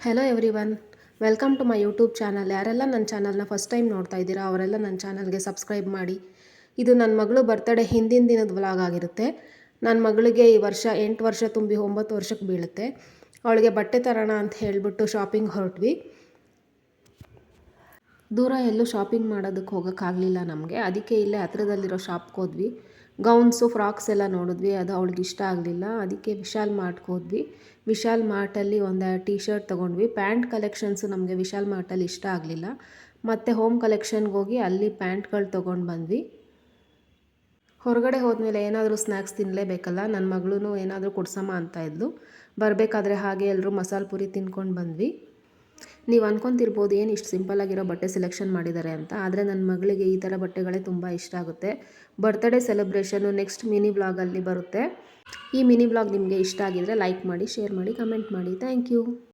Hello everyone, welcome to my YouTube channel. ಯಾರೆಲ್ಲ ನನ್ನ ಚಾನಲ್ನ ಫಸ್ಟ್ ಟೈಮ್ ನೋಡ್ತಾ ಇದ್ದೀರಾ ಅವರೆಲ್ಲ ನನ್ನ ಚಾನಲ್ಗೆ ಸಬ್ಸ್ಕ್ರೈಬ್ ಮಾಡಿ. ಇದು ನನ್ನ ಮಗಳು ಬರ್ತ್ಡೇ ಹಿಂದಿನ ದಿನದ ವ್ಲಾಗ್ ಆಗಿರುತ್ತೆ. ನನ್ನ ಮಗಳಿಗೆ ಈ ವರ್ಷ 8 ವರ್ಷ ತುಂಬಿ 9 ವರ್ಷಕ್ಕೆ ಬೀಳುತ್ತೆ. ಅವಳಿಗೆ ಬಟ್ಟೆ ತರೋಣ ಅಂತ ಹೇಳಿಬಿಟ್ಟು ಶಾಪಿಂಗ್ ಹೊರಟ್ವಿ. ದೂರ ಎಲ್ಲೂ ಶಾಪಿಂಗ್ ಮಾಡೋದಕ್ಕೆ ಹೋಗೋಕ್ಕಾಗಲಿಲ್ಲ ನಮಗೆ. ಅದಕ್ಕೆ ಇಲ್ಲೇ ಹತ್ರದಲ್ಲಿರೋ ಶಾಪ್ಗೆ ಹೋದ್ವಿ. ಗೌನ್ಸು ಫ್ರಾಕ್ಸ್ ಎಲ್ಲ ನೋಡಿದ್ವಿ. ಅದು ಅವಳಿಗೆ ಇಷ್ಟ ಆಗಲಿಲ್ಲ. ಅದಕ್ಕೆ ವಿಶಾಲ್ ಮಾರ್ಟ್ಗೆ ಹೋದ್ವಿ. ವಿಶಾಲ್ ಮಾರ್ಟಲ್ಲಿ ಒಂದು ಟೀ ಶರ್ಟ್ ತೊಗೊಂಡ್ವಿ. ಪ್ಯಾಂಟ್ ಕಲೆಕ್ಷನ್ಸು ನಮಗೆ ವಿಶಾಲ್ ಮಾರ್ಟಲ್ಲಿ ಇಷ್ಟ ಆಗಲಿಲ್ಲ. ಮತ್ತು ಹೋಮ್ ಕಲೆಕ್ಷನ್ಗೆ ಹೋಗಿ ಅಲ್ಲಿ ಪ್ಯಾಂಟ್ಗಳು ತೊಗೊಂಡು ಬಂದ್ವಿ. ಹೊರಗಡೆ ಹೋದ್ಮೇಲೆ ಏನಾದರೂ ಸ್ನ್ಯಾಕ್ಸ್ ತಿನ್ನಲೇಬೇಕಲ್ಲ. ನನ್ನ ಮಗಳೂ ಏನಾದರೂ ಕೊಡ್ಸಮ್ಮ ಅಂತ ಇದ್ಲು. ಬರಬೇಕಾದ್ರೆ ಹಾಗೆ ಎಲ್ಲರೂ ಮಸಾಲೆ ಪುರಿ ತಿನ್ಕೊಂಡು ಬಂದ್ವಿ. ನೀವು ಅನ್ಕೊತಿರ್ಬೋದು ಏನು ಇಷ್ಟು ಸಿಂಪಲ್ಲಾಗಿರೋ ಬಟ್ಟೆ ಸೆಲೆಕ್ಷನ್ ಮಾಡಿದ್ದಾರೆ ಅಂತ. ಆದರೆ ನನ್ನ ಮಗಳಿಗೆ ಈ ಥರ ಬಟ್ಟೆಗಳೇ ತುಂಬ ಇಷ್ಟ ಆಗುತ್ತೆ. ಬರ್ತ್ಡೇ ಸೆಲೆಬ್ರೇಷನ್ನು ನೆಕ್ಸ್ಟ್ ಮಿನಿ ವ್ಲಾಗಲ್ಲಿ ಬರುತ್ತೆ. ಈ ಮಿನಿ ವ್ಲಾಗ್ ನಿಮಗೆ ಇಷ್ಟ ಆಗಿದರೆ ಲೈಕ್ ಮಾಡಿ, ಶೇರ್ ಮಾಡಿ, ಕಮೆಂಟ್ ಮಾಡಿ. Thank you.